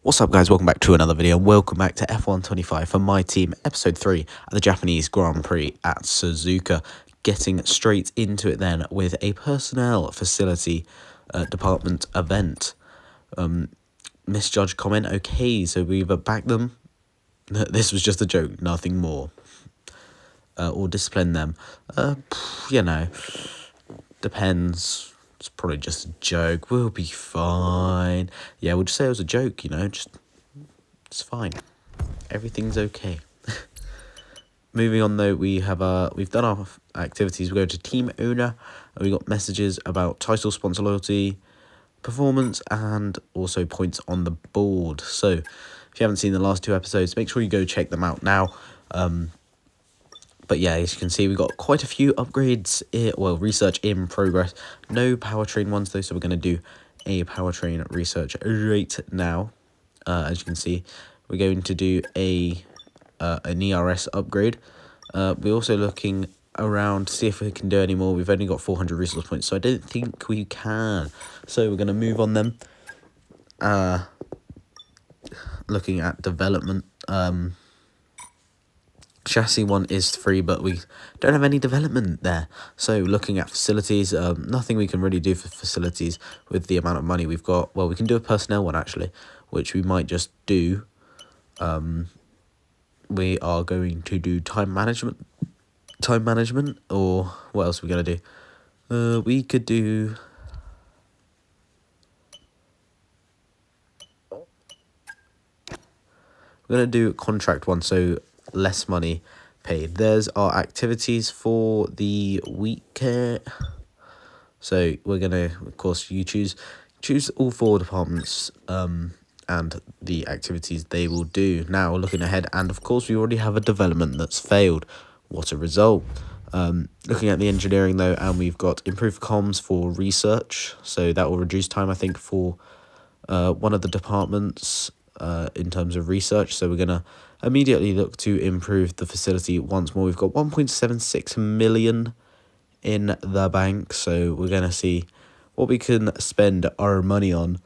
What's up, guys? Welcome back to another video. Welcome back to F125 for my team, episode 3 at the Japanese Grand Prix at Suzuka. Getting straight into it then with a personnel facility department event. Misjudged comment. Okay, so we either back them. This was just a joke, nothing more. Or discipline them. You know, depends. It's probably just a joke. We'll be fine. Yeah, we'll just say it was a joke, you know, it's fine. Everything's okay. Moving on though, we've done our activities. We go to team owner, and we got messages about title, sponsor loyalty, performance, and also points on the board. So if you haven't seen the last two episodes, make sure you go check them out now. But yeah, as you can see, we've got quite a few upgrades, research in progress. No powertrain ones though, so we're going to do a powertrain research right now. As you can see, we're going to do an ERS upgrade. We're also looking around to see if we can do any more. We've only got 400 resource points, so I don't think we can. So we're going to move on then. Looking at development. Chassis one is free, but we don't have any development there. So looking at facilities, nothing we can really do for facilities with the amount of money we've got. Well, we can do a personnel one actually, which we might just do. We are going to do time management, or what else are we going to do? We could do... We're going to do contract one, so less money paid. There's our activities for the week. So we're going to, of course, you choose all four departments and the activities they will do. Now, looking ahead, and of course, we already have a development that's failed. What a result. Looking at the engineering, though, and we've got improved comms for research. So that will reduce time, I think, for one of the departments in terms of research. So we're going to immediately look to improve the facility once more. We've got 1.76 million in the bank. So we're going to see what we can spend our money on.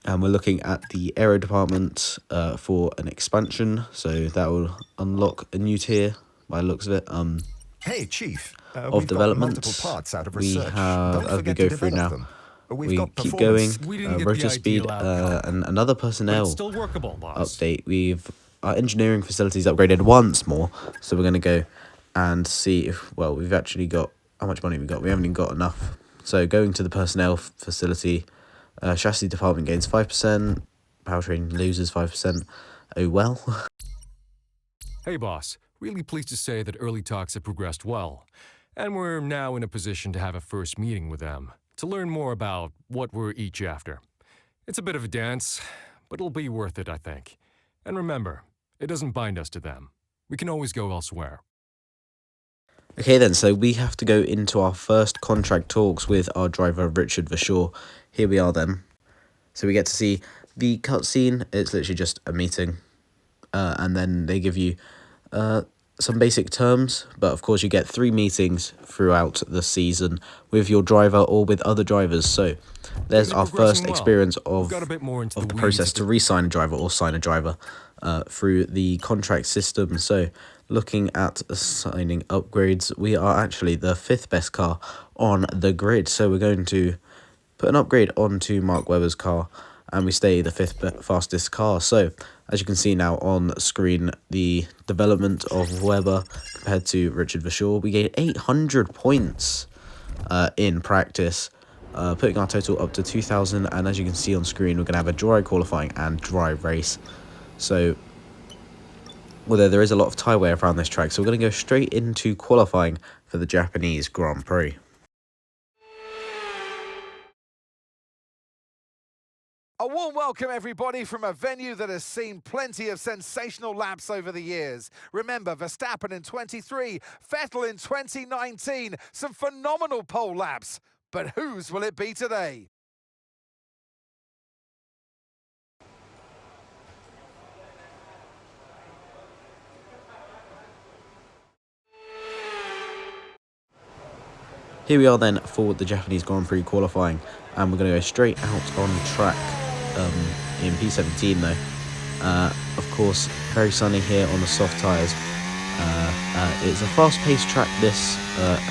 And we're looking at the aero department for an expansion. So that will unlock a new tier by the looks of it. Hey, Chief. Of development. Parts out of we have, as we go through now, we keep going, rotor speed, and another personnel still workable, boss. update. We've our engineering facilities upgraded once more, so we're going to go and see if, well, we've actually got, how much money we got. We haven't even got enough. So going to the personnel facility, chassis department gains 5%, powertrain loses 5%. Oh well. Hey, boss. Really pleased to say that early talks have progressed well, and we're now in a position to have a first meeting with them to learn more about what we're each after. It's a bit of a dance, but it'll be worth it, I think. And remember, it doesn't bind us to them. We can always go elsewhere. Okay then, so we have to go into our first contract talks with our driver, Richard Vashaw. Here we are then. So we get to see the cutscene. It's literally just a meeting. And then they give you some basic terms, but of course you get 3 meetings throughout the season with your driver or with other drivers. So there's our first experience of the process to re-sign a driver or sign a driver through the contract system. So looking at signing upgrades, we are actually the 5th best car on the grid. So we're going to put an upgrade onto Mark Webber's car, and we stay the 5th fastest car. So as you can see now on screen, the development of Webber compared to Richard Vashaw, we gained 800 points in practice, putting our total up to 2,000. And as you can see on screen, we're going to have a dry qualifying and dry race. So although there is a lot of tie wear around this track, so we're going to go straight into qualifying for the Japanese Grand Prix. A warm welcome, everybody, from a venue that has seen plenty of sensational laps over the years. Remember, Verstappen in 23, Vettel in 2019, some phenomenal pole laps. But whose will it be today? Here Here we are then for the Japanese Grand Prix qualifying, and we're going to go straight out on track in P17 though. Of course, very sunny here on the soft tyres. It's a fast-paced track this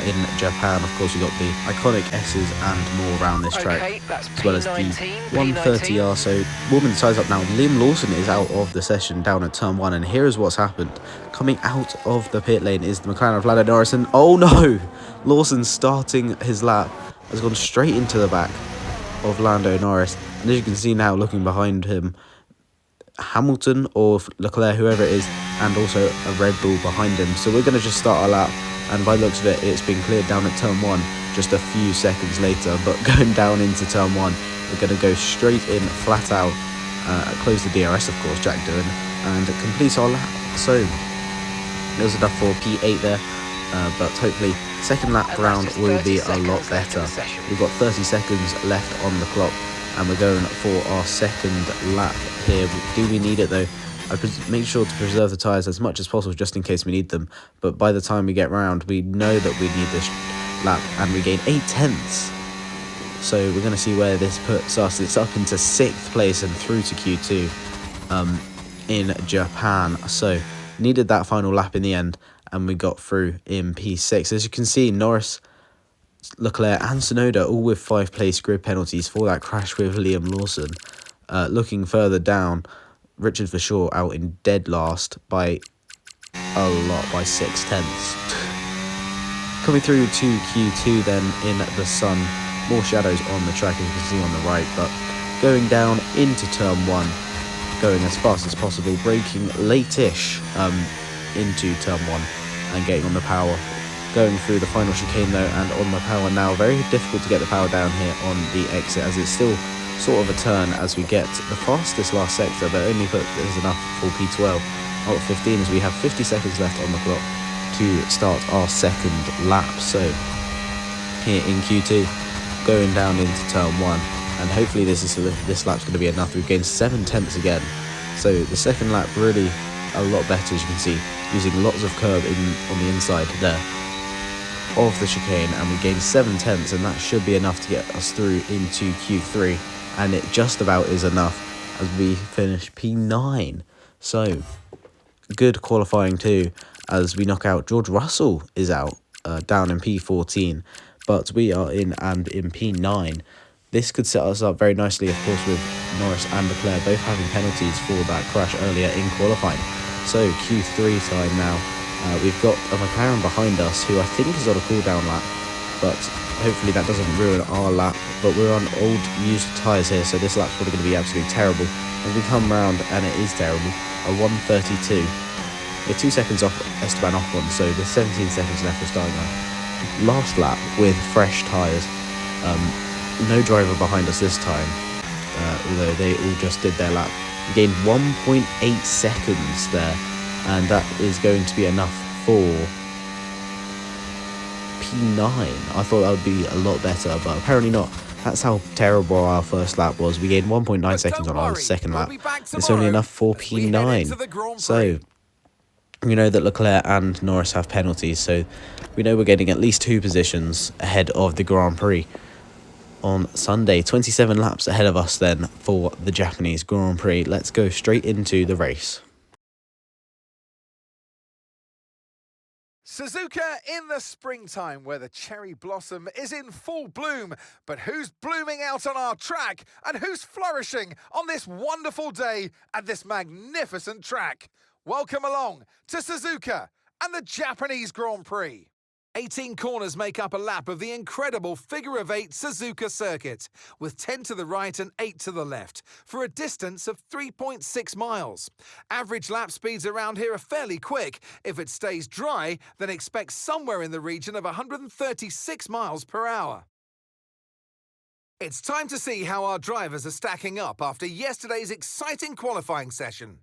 in Japan. Of course, we've got the iconic S's and more around this track, as well as the 130R. So warming the tyres up now. Liam Lawson is out of the session down at turn 1, and here is what's happened. Coming out of the pit lane is the McLaren of Lando Norris, and oh no! Lawson starting his lap has gone straight into the back of Lando Norris, and as you can see now, looking behind him, Hamilton or Leclerc, whoever it is, and also a Red Bull behind him. So we're going to just start our lap, and by the looks of it, it's been cleared down at turn 1 just a few seconds later. But going down into turn 1, we're going to go straight in flat out, close the DRS of course, Jack Doohan, and complete our lap. So there's enough for P8 there, but hopefully second lap round will be a lot better. We've got 30 seconds left on the clock, and we're going for our second lap here. Do we need it though? I make sure to preserve the tyres as much as possible just in case we need them, but by the time we get round, we know that we need this lap, and we gain 8 tenths. So we're going to see where this puts us. It's up into 6th place and through to Q2 in Japan. So needed that final lap in the end, and we got through in P6. As you can see, Norris, Leclerc and Tsunoda all with 5-place grid penalties for that crash with Liam Lawson. Looking further down, Richard Verschoor out in dead last by a lot, by 6 tenths. Coming through to Q2 then in the sun, more shadows on the track as you can see on the right, but going down into turn 1, going as fast as possible, braking late-ish into turn 1 and getting on the power. Going through the final chicane though, and on the power now. Very difficult to get the power down here on the exit, as it's still sort of a turn as we get the fastest last sector, but only there's enough for P12 out of 15, as we have 50 seconds left on the clock to start our second lap. So here in Q2, going down into turn 1, and hopefully this lap's going to be enough. We've gained 7 tenths again, so the second lap really a lot better, as you can see, using lots of curb on the inside there of the chicane, and we gained 7 tenths, and that should be enough to get us through into Q3, and it just about is enough as we finish P9. So good qualifying too, as we knock out George Russell is out down in P14, but we are in P9. This could set us up very nicely, of course, with Norris and Leclerc both having penalties for that crash earlier in qualifying. So Q3 time now. We've got a McLaren behind us who I think is on a cool-down lap, but hopefully that doesn't ruin our lap. But we're on old used tyres here, so this lap's probably going to be absolutely terrible. As we come round, and it is terrible, a 1:32. We're 2 seconds off Esteban Ocon, so there's 17 seconds left for starting our last lap with fresh tyres. No driver behind us this time, although they all just did their lap. We gained 1.8 seconds there, and that is going to be enough for P9. I thought that would be a lot better, but apparently not. That's how terrible our first lap was. We gained 1.9 seconds on our second lap. It's only enough for P9. So we know that Leclerc and Norris have penalties, so we know we're getting at least 2 positions ahead of the Grand Prix on Sunday. 27 laps ahead of us then for the Japanese Grand Prix. Let's go straight into the race. Suzuka in the springtime, where the cherry blossom is in full bloom. But who's blooming out on our track, and who's flourishing on this wonderful day at this magnificent track? Welcome along to Suzuka and the Japanese Grand Prix. 18 corners make up a lap of the incredible figure-of-8 Suzuka circuit, with 10 to the right and 8 to the left, for a distance of 3.6 miles. Average lap speeds around here are fairly quick. If it stays dry, then expect somewhere in the region of 136 miles per hour. It's time to see how our drivers are stacking up after yesterday's exciting qualifying session.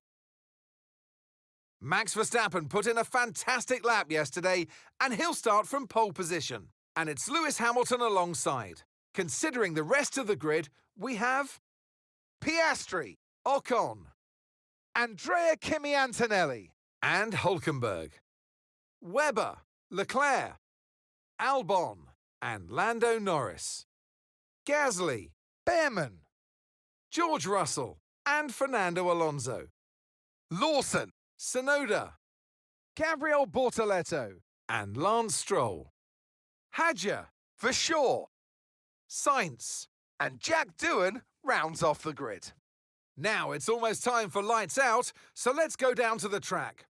Max Verstappen put in a fantastic lap yesterday, and he'll start from pole position. And it's Lewis Hamilton alongside. Considering the rest of the grid, we have Piastri, Ocon, Andrea Kimi Antonelli, and Hülkenberg, Webber, Leclerc, Albon, and Lando Norris. Gasly, Behrman, George Russell, and Fernando Alonso. Lawson, Tsunoda, Gabriel Bortoleto, and Lance Stroll. Hadjar, Vershaw, Sainz, and Jack Doohan rounds off the grid. Now it's almost time for lights out, so let's go down to the track.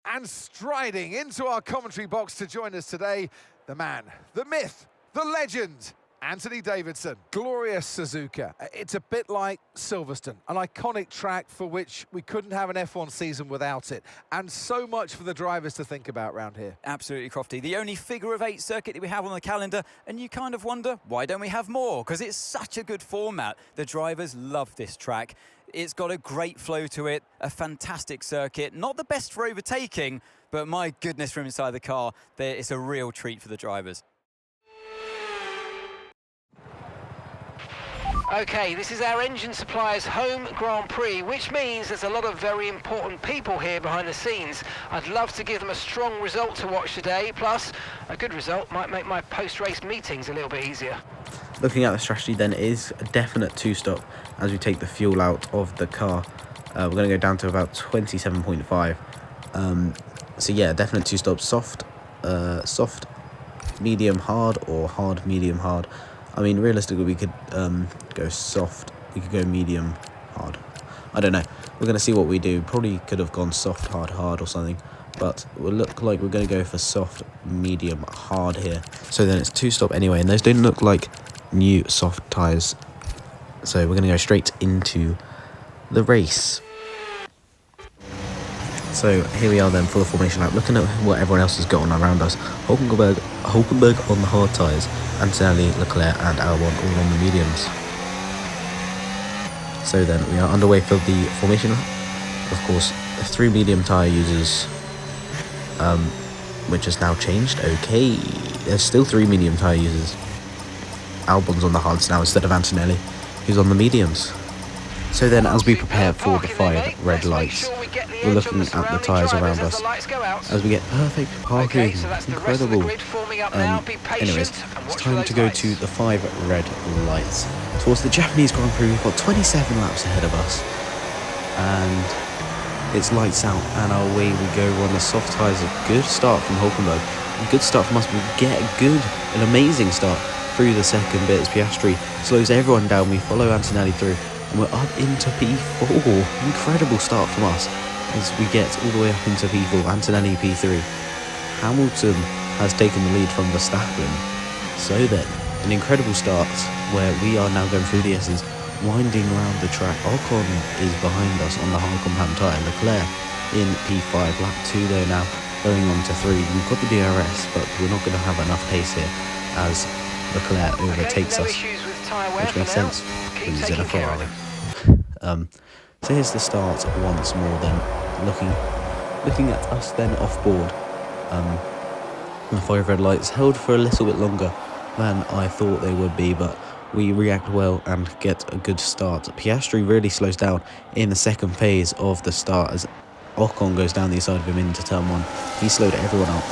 And striding into our commentary box to join us today, the man, the myth, the legend, Anthony Davidson. Glorious Suzuka. It's a bit like Silverstone, an iconic track for which we couldn't have an F1 season without it. And so much for the drivers to think about around here. Absolutely, Crofty. The only figure-of-8 circuit that we have on the calendar, and you kind of wonder, why don't we have more? Because it's such a good format. The drivers love this track. It's got a great flow to it, a fantastic circuit. Not the best for overtaking, but my goodness, from inside the car, it's a real treat for the drivers. Okay, this is our engine supplier's home Grand Prix, which means there's a lot of very important people here behind the scenes. I'd love to give them a strong result to watch today, plus a good result might make my post-race meetings a little bit easier. Looking at the strategy then, it is a definite two-stop as we take the fuel out of the car. We're going to go down to about 27.5. So yeah, definite two stops, soft, medium, hard, or hard, medium, hard. I mean, realistically, we could go soft. We could go medium, hard. I don't know. We're going to see what we do. Probably could have gone soft, hard, hard or something. But it will look like we're going to go for soft, medium, hard here. So then it's two-stop anyway. And those don't look like new soft tyres. So we're going to go straight into the race. So here we are then for the formation lap, looking at what everyone else has got on around us. Hulkenberg on the hard tyres, Antonelli, Leclerc and Albon all on the mediums. So then we are underway for the formation lap. Of course, 3 medium tyre users, which has now changed. Okay, there's still 3 medium tyre users. Albon's on the hards now instead of Antonelli, who's on the mediums. So then as we prepare for the 5 red lights, we're looking at the tyres around us as we get perfect parking. It's incredible. Anyways, it's time to go to the 5 red lights. Towards the Japanese Grand Prix, we've got 27 laps ahead of us. And it's lights out and away we go. We're on the soft tyres. A good start from Hulkenberg. A good start from us. We get an amazing start through the second bit as Piastri slows everyone down. We follow Antonelli through. And we're up into P4. Incredible start from us as we get all the way up into P4. Antonelli P3. Hamilton has taken the lead from Verstappen. So then, an incredible start where we are now going through the S's, winding around the track. Ocon is behind us on the hard compound tyre. Leclerc in P5. Lap 2 there now, going on to 3. We've got the DRS, but we're not going to have enough pace here as Leclerc overtakes us, which makes sense. He's in a Ferrari. So here's the start once more then, looking at us then off board. The 5 red lights held for a little bit longer than I thought they would be, but we react well and get a good start. Piastri really slows down in the second phase of the start as Ocon goes down the inside of him into turn 1. He slowed everyone up,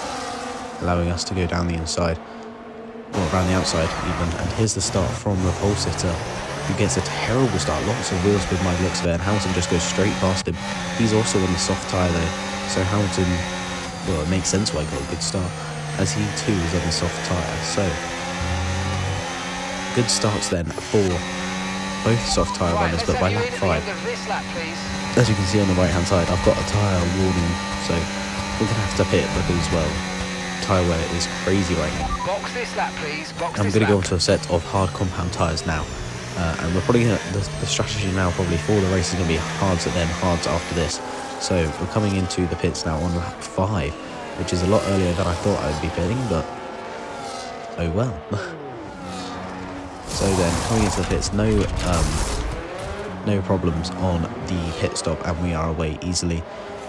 allowing us to go down the inside, or around the outside even. And here's the start from the pole sitter, who gets a terrible start. Lots of wheel spin by the looks of it, and Hamilton just goes straight past him. He's also on the soft tyre though, so Hamilton, well, it makes sense why he got a good start, as he too is on the soft tyre. So good starts then for both soft tyre runners, but by lap 5, as you can see on the right hand side, I've got a tyre warning, so we're going to have to pit because, well, tyre wear is crazy right now. Box this lap, please. I'm going to go into a set of hard compound tyres now. And we're probably the strategy now probably for the race is going to be hards and then hards after this. So we're coming into the pits now on lap 5, which is a lot earlier than I thought I would be pitting, but oh well. So then coming into the pits, no problems on the pit stop, and we are away easily.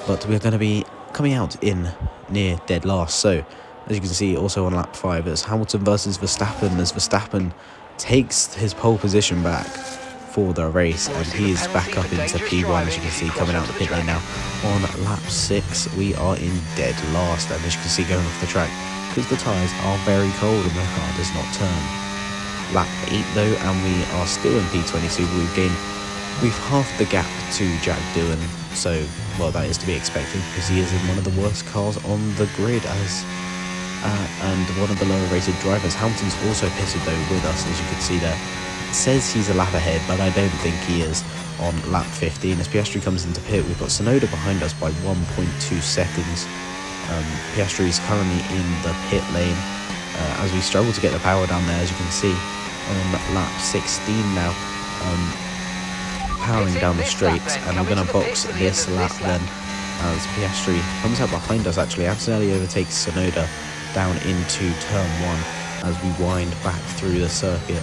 But we're going to be coming out in near dead last. So as you can see, also on lap 5, it's Hamilton versus Verstappen as Verstappen takes his pole position back for the race, and he is back up into P1, as you can see, coming out the pit lane now. On lap 6, we are in dead last, and as you can see, going off the track, because the tyres are very cold and the car does not turn. Lap 8 though, and we are still in P22. We've halved the gap to Jack Doohan, so, well, that is to be expected because he is in one of the worst cars on the grid and one of the lower rated drivers. Hamilton's also pitted though with us, as you can see there. It says he's a lap ahead, but I don't think he is on lap 15. As Piastri comes into pit, we've got Tsunoda behind us by 1.2 seconds. Piastri is currently in the pit lane as we struggle to get the power down there, as you can see on lap 16 now. Powering down the straights, and we're going to box this lap then as Piastri comes out behind us. Actually, Antonelli overtakes Tsunoda down into turn 1 as we wind back through the circuit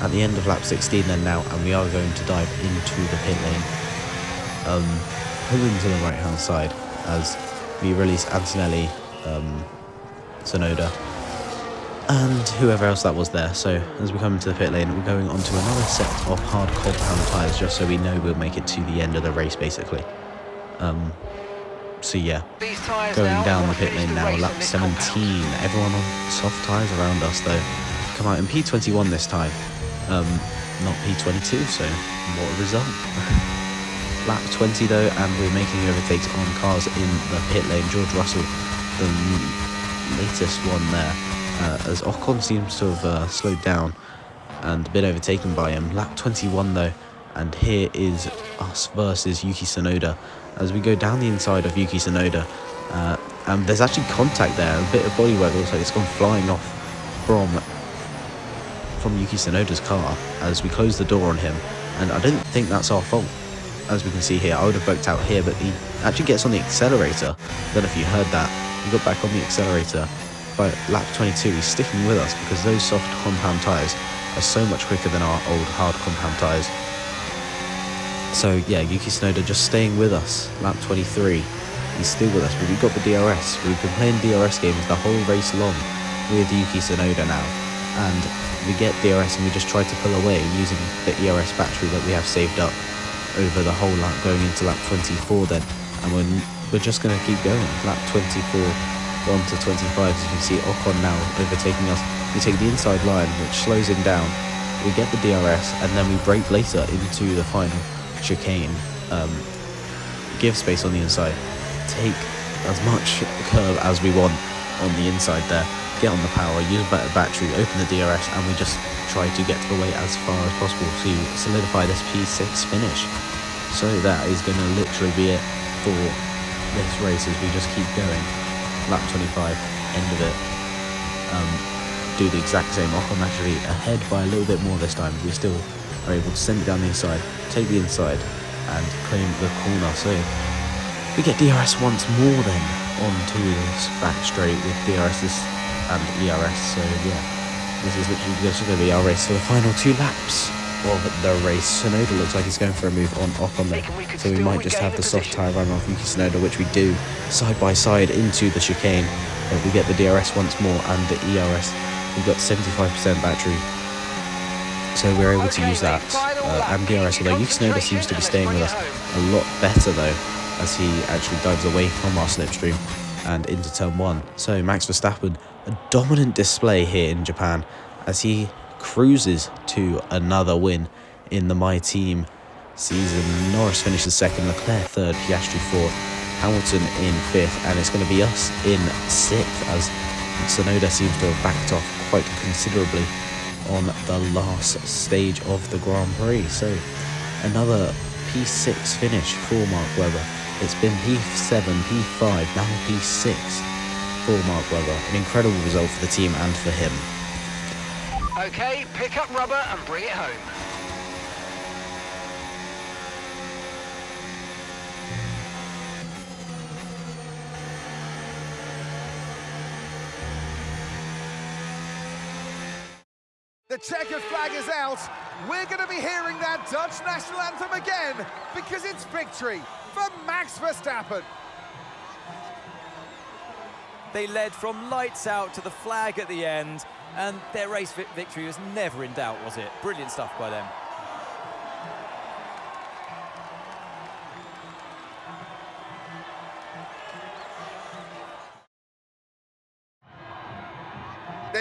at the end of lap 16 then now, and we are going to dive into the pit lane, pulling to the right hand side as we release Antonelli, Tsunoda and whoever else that was there. So as we come into the pit lane, we're going onto another set of hard compound tyres just so we know we'll make it to the end of the race basically. So yeah, going down the pit lane now, lap 17. Everyone on soft tyres around us though. Come out in P21 this time, not P22, so what a result. Lap 20 though, and we're making overtakes on cars in the pit lane. George Russell, the latest one there, as Ocon seems to have slowed down and been overtaken by him. Lap 21 though, and here is us versus Yuki Tsunoda as we go down the inside of Yuki Tsunoda, and there's actually contact there, a bit of bodywork. Looks like it's gone flying off from Yuki Tsunoda's car as we close the door on him, and I don't think that's our fault. As we can see here, I would have booked out here, but he actually gets on the accelerator. I don't know if you heard that. He got back on the accelerator. By lap 22, he's sticking with us because those soft compound tyres are so much quicker than our old hard compound tyres. So yeah, Yuki Tsunoda just staying with us. Lap 23, he's still with us, but we've got the DRS. We've been playing DRS games the whole race long with Yuki Tsunoda now, and we get DRS and we just try to pull away using the ERS battery that we have saved up over the whole lap going into lap 24 then, and we're just going to keep going. Lap 24 on to 25, as you can see Ocon now overtaking us. We take the inside line, which slows him down. We get the DRS, and then we brake later into the final chicane. Give space on the inside, take as much curve as we want on the inside there, get on the power, use a better battery, open the DRS, and we just try to get away as far as possible to solidify this P6 finish. So that is going to literally be it for this race as we just keep going. Lap 25, end of it. Do the exact same. Ocon actually ahead by a little bit more this time. We still are able to send it down the inside, take the inside, and claim the corner. So we get DRS once more then onto this back straight with DRS and ERS. So yeah, this is literally just going to be our race for the final 2 laps of the race. Tsunoda looks like he's going for a move on Ocon there, so we might just have the soft tyre run off Yuki Tsunoda, which we do side by side into the chicane. But we get the DRS once more and the ERS. We've got 75% battery, so we're able to use that and DRS, although Yuki Tsunoda seems to be staying with us a lot better though, as he actually dives away from our slipstream and into turn 1. So Max Verstappen, a dominant display here in Japan as he cruises to another win in the My Team season. Norris finishes 2nd, Leclerc 3rd, Piastri 4th, Hamilton in 5th, and it's going to be us in 6th as Tsunoda seems to have backed off quite considerably on the last stage of the Grand Prix. So another P6 finish for Mark Webber. It's been P7, P5, now P6 for Mark Webber. An incredible result for the team and for him. Okay, pick up rubber and bring it home. The checkered flag is out. We're going to be hearing that Dutch national anthem again because it's victory for Max Verstappen. They led from lights out to the flag at the end, and their race victory was never in doubt, was it? Brilliant stuff by them.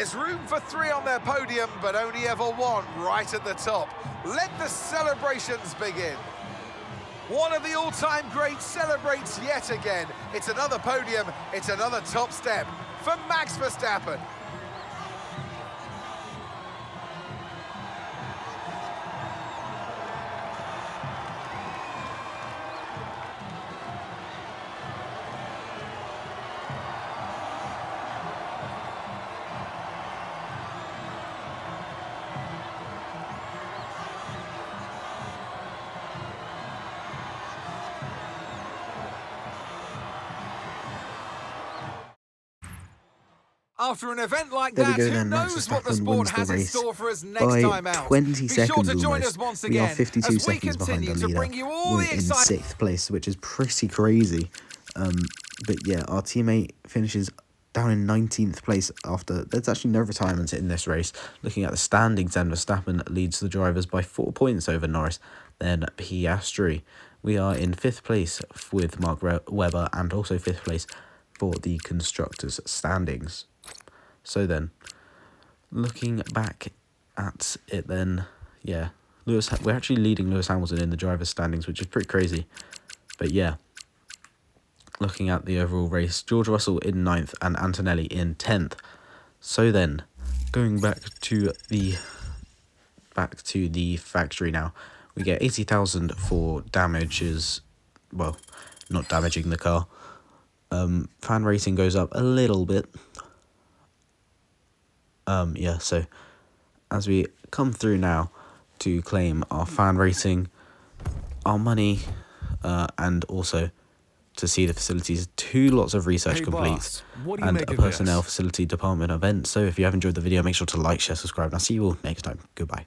There's room for 3 on their podium, but only ever 1 right at the top. Let the celebrations begin. One of the all-time greats celebrates yet again. It's another podium, it's another top step for Max Verstappen. After an event like There we that, go who then, Max knows what the Verstappen sport wins the has in race store for us next by time out? 20 Be seconds sure to join us almost. once We are again 52 as we seconds behind continue the to leader. bring you all We're the in excitement. 6th place, which is pretty crazy. But yeah, our teammate finishes down in 19th place after... There's actually no retirements in this race. Looking at the standings, then Verstappen leads the drivers by 4 points over Norris, then Piastri. We are in 5th place with Mark Webber and also 5th place for the constructors' standings. So then, looking back at it then, yeah, we're actually leading Lewis Hamilton in the drivers' standings, which is pretty crazy. But yeah, looking at the overall race, George Russell in 9th and Antonelli in 10th. So then, going back to the factory now, we get 80,000 for damages, well, not damaging the car. Fan rating goes up a little bit. Yeah, so as we come through now to claim our fan rating, our money, and also to see the facilities, 2 lots of research Hey, complete, boss, what do you and make a of personnel this? facility department event. So if you have enjoyed the video, make sure to like, share, subscribe, and I'll see you all next time. Goodbye.